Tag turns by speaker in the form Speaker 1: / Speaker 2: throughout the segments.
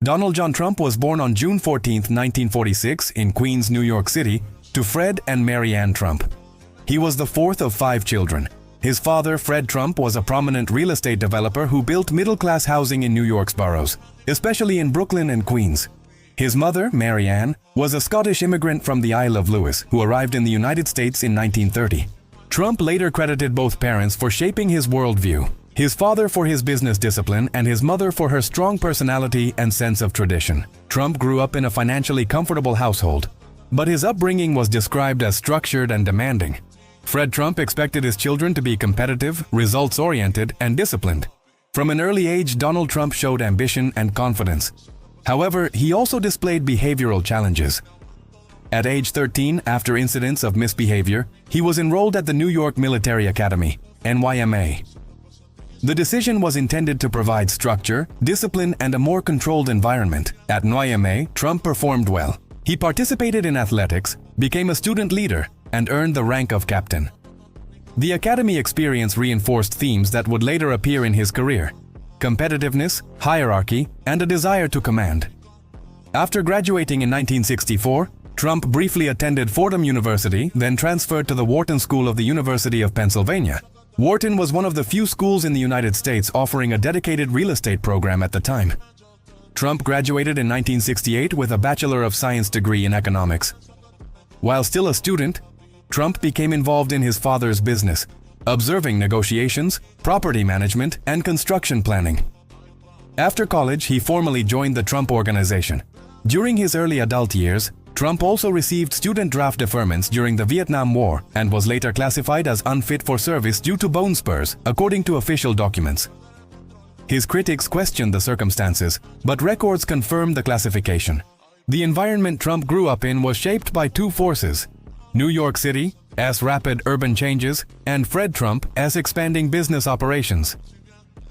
Speaker 1: Donald John Trump was born on June 14, 1946 in Queens, New York City, to Fred and Mary Ann Trump. He was the fourth of 5 children. His father, Fred Trump, was a prominent real estate developer who built middle-class housing in New York's boroughs, especially in Brooklyn and Queens. His mother, Mary Ann, was a Scottish immigrant from the Isle of Lewis who arrived in the United States in 1930. Trump later credited both parents for shaping his worldview, his father for his business discipline and his mother for her strong personality and sense of tradition. Trump grew up in a financially comfortable household, but his upbringing was described as structured and demanding. Fred Trump expected his children to be competitive, results-oriented, and disciplined. From an early age, Donald Trump showed ambition and confidence. However, he also displayed behavioral challenges. At age 13, after incidents of misbehavior, he was enrolled at the New York Military Academy, NYMA. The decision was intended to provide structure, discipline, and a more controlled environment. At NYMA, Trump performed well. He participated in athletics, became a student leader, and earned the rank of captain. The academy experience reinforced themes that would later appear in his career: competitiveness, hierarchy, and a desire to command. After graduating in 1964, Trump briefly attended Fordham University, then transferred to the Wharton School of the University of Pennsylvania. Wharton was one of the few schools in the United States offering a dedicated real estate program at the time. Trump graduated in 1968 with a Bachelor of Science degree in economics. While still a student, Trump became involved in his father's business, observing negotiations, property management, and construction planning. After college, he formally joined the Trump Organization. During his early adult years, Trump also received student draft deferments during the Vietnam War and was later classified as unfit for service due to bone spurs, according to official documents. His critics questioned the circumstances, but records confirmed the classification. The environment Trump grew up in was shaped by 2 forces: New York City, as rapid urban changes, and Fred Trump, as expanding business operations.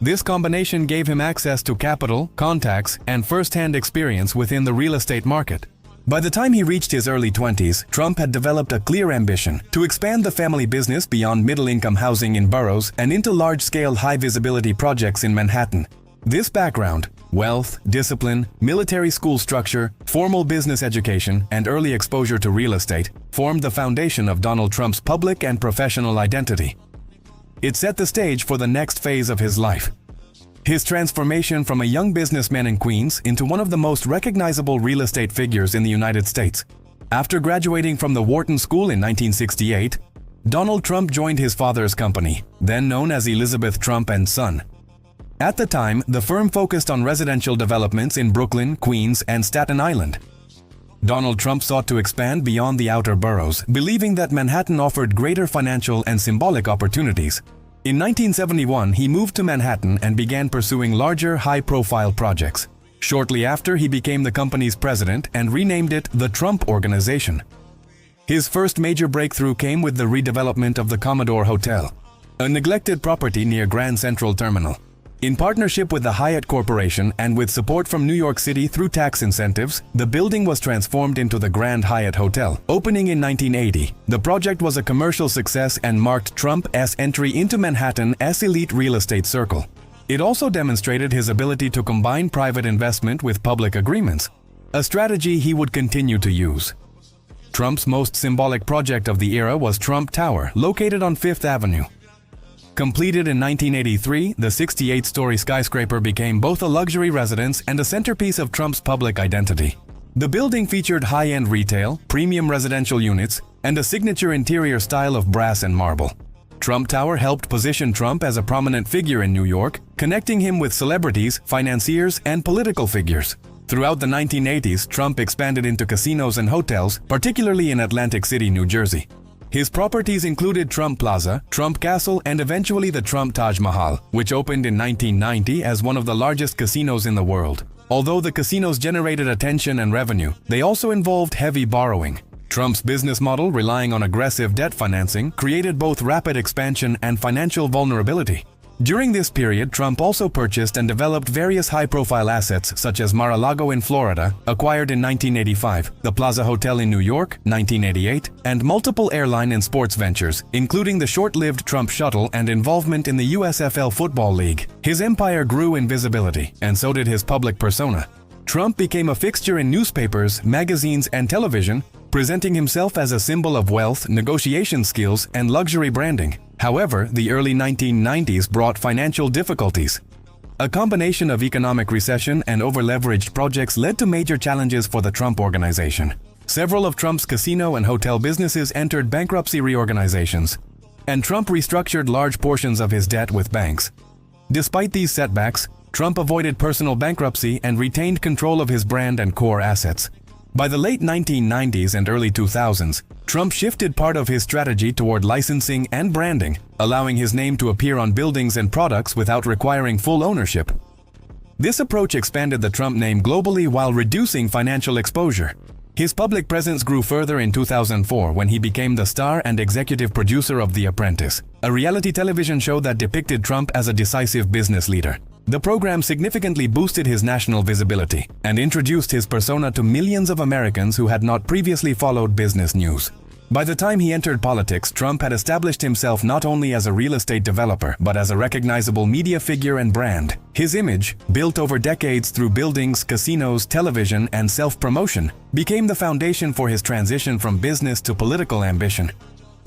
Speaker 1: This combination gave him access to capital, contacts, and first-hand experience within the real estate market. By the time he reached his early 20s, Trump had developed a clear ambition to expand the family business beyond middle-income housing in boroughs and into large-scale, high-visibility projects in Manhattan. This background, wealth, discipline, military school structure, formal business education, and early exposure to real estate, formed the foundation of Donald Trump's public and professional identity. It set the stage for the next phase of his life: his transformation from a young businessman in Queens into one of the most recognizable real estate figures in the United States. After graduating from the Wharton School in 1968, Donald Trump joined his father's company, then known as Elizabeth Trump & Son. At the time, the firm focused on residential developments in Brooklyn, Queens, and Staten Island. Donald Trump sought to expand beyond the outer boroughs, believing that Manhattan offered greater financial and symbolic opportunities. In 1971, he moved to Manhattan and began pursuing larger, high-profile projects. Shortly after, he became the company's president and renamed it the Trump Organization. His first major breakthrough came with the redevelopment of the Commodore Hotel, a neglected property near Grand Central Terminal. In partnership with the Hyatt Corporation and with support from New York City through tax incentives, the building was transformed into the Grand Hyatt Hotel. Opening in 1980, the project was a commercial success and marked Trump's entry into Manhattan's elite real estate circle. It also demonstrated his ability to combine private investment with public agreements, a strategy he would continue to use. Trump's most symbolic project of the era was Trump Tower, located on Fifth Avenue. Completed in 1983, the 68-story skyscraper became both a luxury residence and a centerpiece of Trump's public identity. The building featured high-end retail, premium residential units, and a signature interior style of brass and marble. Trump Tower helped position Trump as a prominent figure in New York, connecting him with celebrities, financiers, and political figures. Throughout the 1980s, Trump expanded into casinos and hotels, particularly in Atlantic City, New Jersey. His properties included Trump Plaza, Trump Castle, and eventually the Trump Taj Mahal, which opened in 1990 as one of the largest casinos in the world. Although the casinos generated attention and revenue, they also involved heavy borrowing. Trump's business model, relying on aggressive debt financing, created both rapid expansion and financial vulnerability. During this period, Trump also purchased and developed various high-profile assets such as Mar-a-Lago in Florida, acquired in 1985, the Plaza Hotel in New York, 1988, and multiple airline and sports ventures, including the short-lived Trump Shuttle and involvement in the USFL Football League. His empire grew in visibility, and so did his public persona. Trump became a fixture in newspapers, magazines, and television, presenting himself as a symbol of wealth, negotiation skills, and luxury branding. However, the early 1990s brought financial difficulties. A combination of economic recession and over-leveraged projects led to major challenges for the Trump Organization. Several of Trump's casino and hotel businesses entered bankruptcy reorganizations, and Trump restructured large portions of his debt with banks. Despite these setbacks, Trump avoided personal bankruptcy and retained control of his brand and core assets. By the late 1990s and early 2000s, Trump shifted part of his strategy toward licensing and branding, allowing his name to appear on buildings and products without requiring full ownership. This approach expanded the Trump name globally while reducing financial exposure. His public presence grew further in 2004 when he became the star and executive producer of The Apprentice, a reality television show that depicted Trump as a decisive business leader. The program significantly boosted his national visibility and introduced his persona to millions of Americans who had not previously followed business news. By the time he entered politics, Trump had established himself not only as a real estate developer, but as a recognizable media figure and brand. His image, built over decades through buildings, casinos, television, and self-promotion, became the foundation for his transition from business to political ambition.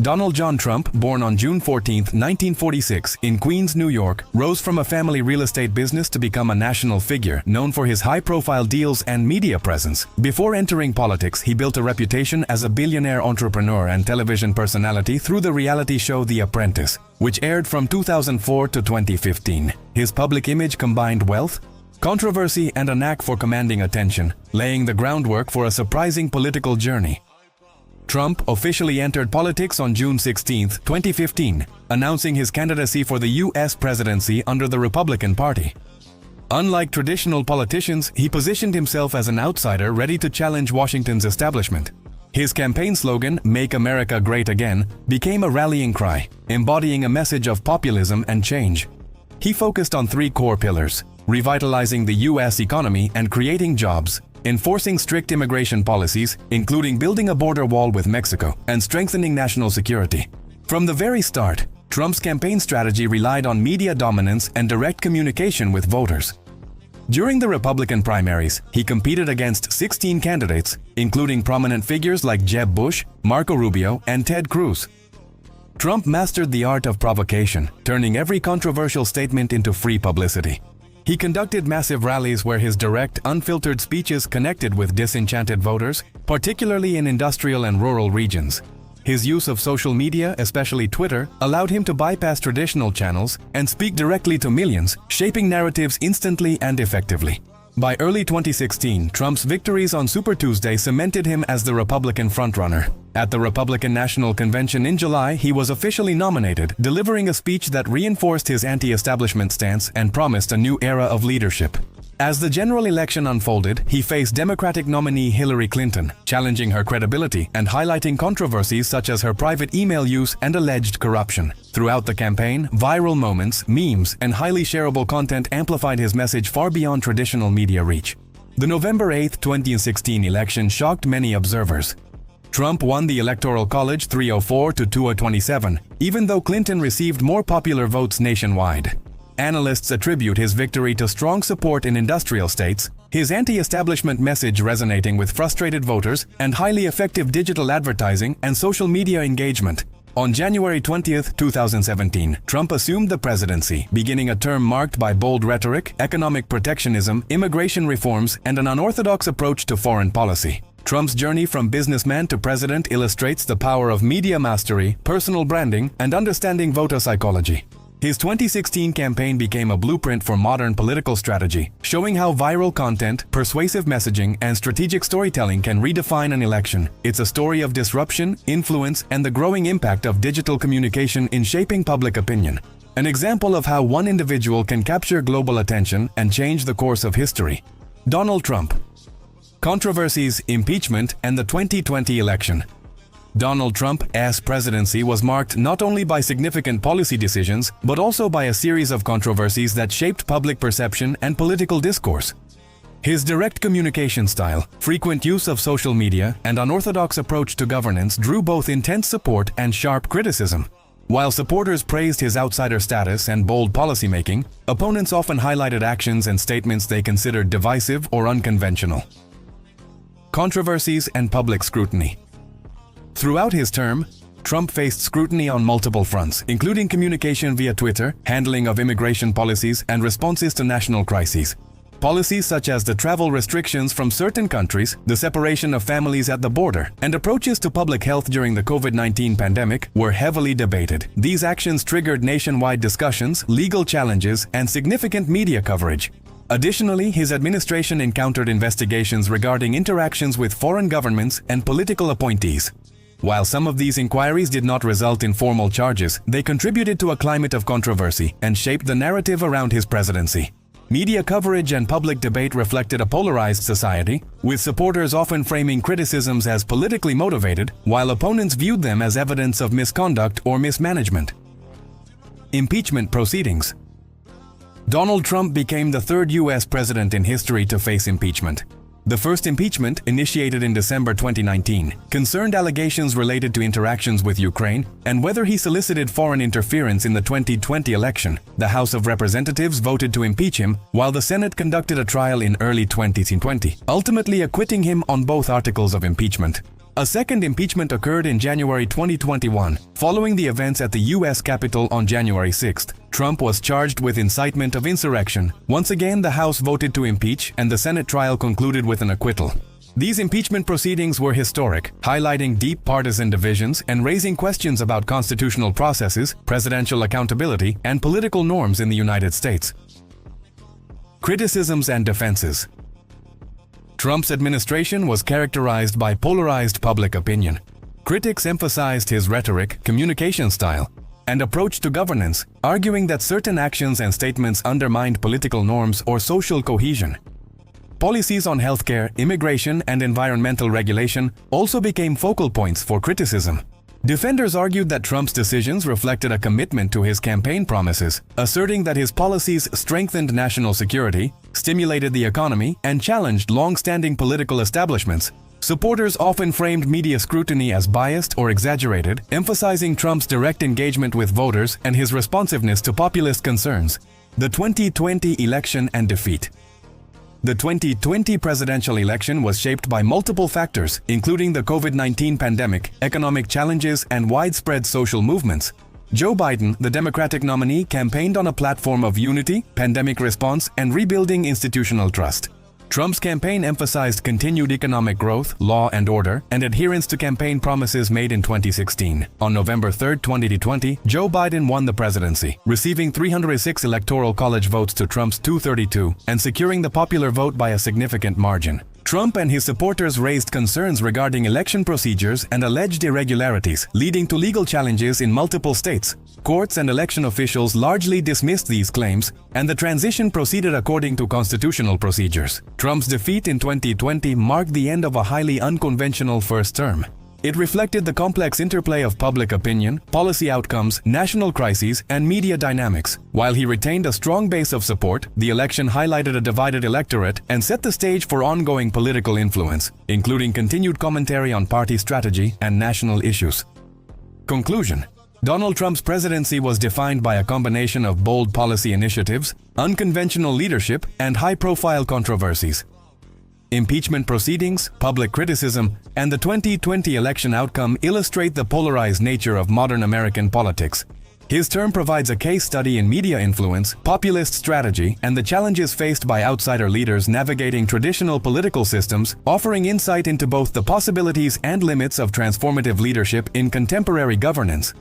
Speaker 1: Donald John Trump, born on June 14, 1946, in Queens, New York, rose from a family real estate business to become a national figure known for his high-profile deals and media presence. Before entering politics, he built a reputation as a billionaire entrepreneur and television personality through the reality show The Apprentice, which aired from 2004 to 2015. His public image combined wealth, controversy, and a knack for commanding attention, laying the groundwork for a surprising political journey. Trump officially entered politics on June 16, 2015, announcing his candidacy for the U.S. presidency under the Republican Party. Unlike traditional politicians, he positioned himself as an outsider ready to challenge Washington's establishment. His campaign slogan, "Make America Great Again," became a rallying cry, embodying a message of populism and change. He focused on three core pillars: revitalizing the U.S. economy and creating jobs, enforcing strict immigration policies, including building a border wall with Mexico, and strengthening national security. From the very start, Trump's campaign strategy relied on media dominance and direct communication with voters. During the Republican primaries, he competed against 16 candidates, including prominent figures like Jeb Bush, Marco Rubio, and Ted Cruz. Trump mastered the art of provocation, turning every controversial statement into free publicity. He conducted massive rallies where his direct, unfiltered speeches connected with disenchanted voters, particularly in industrial and rural regions. His use of social media, especially Twitter, allowed him to bypass traditional channels and speak directly to millions, shaping narratives instantly and effectively. By early 2016, Trump's victories on Super Tuesday cemented him as the Republican frontrunner. At the Republican National Convention in July, he was officially nominated, delivering a speech that reinforced his anti-establishment stance and promised a new era of leadership. As the general election unfolded, he faced Democratic nominee Hillary Clinton, challenging her credibility and highlighting controversies such as her private email use and alleged corruption. Throughout the campaign, viral moments, memes, and highly shareable content amplified his message far beyond traditional media reach. The November 8, 2016 election shocked many observers. Trump won the Electoral College 304 to 227, even though Clinton received more popular votes nationwide. Analysts attribute his victory to strong support in industrial states, his anti-establishment message resonating with frustrated voters, and highly effective digital advertising and social media engagement. On January 20, 2017, Trump assumed the presidency, beginning a term marked by bold rhetoric, economic protectionism, immigration reforms, and an unorthodox approach to foreign policy. Trump's journey from businessman to president illustrates the power of media mastery, personal branding, and understanding voter psychology. His 2016 campaign became a blueprint for modern political strategy, showing how viral content, persuasive messaging, and strategic storytelling can redefine an election. It's a story of disruption, influence, and the growing impact of digital communication in shaping public opinion. An example of how one individual can capture global attention and change the course of history. Donald Trump. Controversies, impeachment, and the 2020 election. Donald Trump's presidency was marked not only by significant policy decisions, but also by a series of controversies that shaped public perception and political discourse. His direct communication style, frequent use of social media, and unorthodox approach to governance drew both intense support and sharp criticism. While supporters praised his outsider status and bold policymaking, opponents often highlighted actions and statements they considered divisive or unconventional. Controversies and public scrutiny. Throughout his term, Trump faced scrutiny on multiple fronts, including communication via Twitter, handling of immigration policies, and responses to national crises. Policies such as the travel restrictions from certain countries, the separation of families at the border, and approaches to public health during the COVID-19 pandemic were heavily debated. These actions triggered nationwide discussions, legal challenges, and significant media coverage. Additionally, his administration encountered investigations regarding interactions with foreign governments and political appointees. While some of these inquiries did not result in formal charges, they contributed to a climate of controversy and shaped the narrative around his presidency. Media coverage and public debate reflected a polarized society, with supporters often framing criticisms as politically motivated, while opponents viewed them as evidence of misconduct or mismanagement. Impeachment proceedings. Donald Trump became the third U.S. president in history to face impeachment. The first impeachment, initiated in December 2019, concerned allegations related to interactions with Ukraine and whether he solicited foreign interference in the 2020 election. The House of Representatives voted to impeach him, while the Senate conducted a trial in early 2020, ultimately acquitting him on both articles of impeachment. A second impeachment occurred in January 2021. Following the events at the U.S. Capitol on January 6, Trump was charged with incitement of insurrection. Once again, the House voted to impeach, and the Senate trial concluded with an acquittal. These impeachment proceedings were historic, highlighting deep partisan divisions and raising questions about constitutional processes, presidential accountability, and political norms in the United States. Criticisms and defenses. Trump's administration was characterized by polarized public opinion. Critics emphasized his rhetoric, communication style, and approach to governance, arguing that certain actions and statements undermined political norms or social cohesion. Policies on healthcare, immigration, and environmental regulation also became focal points for criticism. Defenders argued that Trump's decisions reflected a commitment to his campaign promises, asserting that his policies strengthened national security, stimulated the economy, and challenged long-standing political establishments. Supporters often framed media scrutiny as biased or exaggerated, emphasizing Trump's direct engagement with voters and his responsiveness to populist concerns. The 2020 election and defeat. The 2020 presidential election was shaped by multiple factors, including the COVID-19 pandemic, economic challenges, and widespread social movements. Joe Biden, the Democratic nominee, campaigned on a platform of unity, pandemic response, and rebuilding institutional trust. Trump's campaign emphasized continued economic growth, law and order, and adherence to campaign promises made in 2016. On November 3, 2020, Joe Biden won the presidency, receiving 306 electoral college votes to Trump's 232 and securing the popular vote by a significant margin. Trump and his supporters raised concerns regarding election procedures and alleged irregularities, leading to legal challenges in multiple states. Courts and election officials largely dismissed these claims, and the transition proceeded according to constitutional procedures. Trump's defeat in 2020 marked the end of a highly unconventional first term. It reflected the complex interplay of public opinion, policy outcomes, national crises, and media dynamics. While he retained a strong base of support, the election highlighted a divided electorate and set the stage for ongoing political influence, including continued commentary on party strategy and national issues. Conclusion. Donald Trump's presidency was defined by a combination of bold policy initiatives, unconventional leadership, and high-profile controversies. Impeachment proceedings, public criticism, and the 2020 election outcome illustrate the polarized nature of modern American politics. His term provides a case study in media influence, populist strategy, and the challenges faced by outsider leaders navigating traditional political systems, offering insight into both the possibilities and limits of transformative leadership in contemporary governance.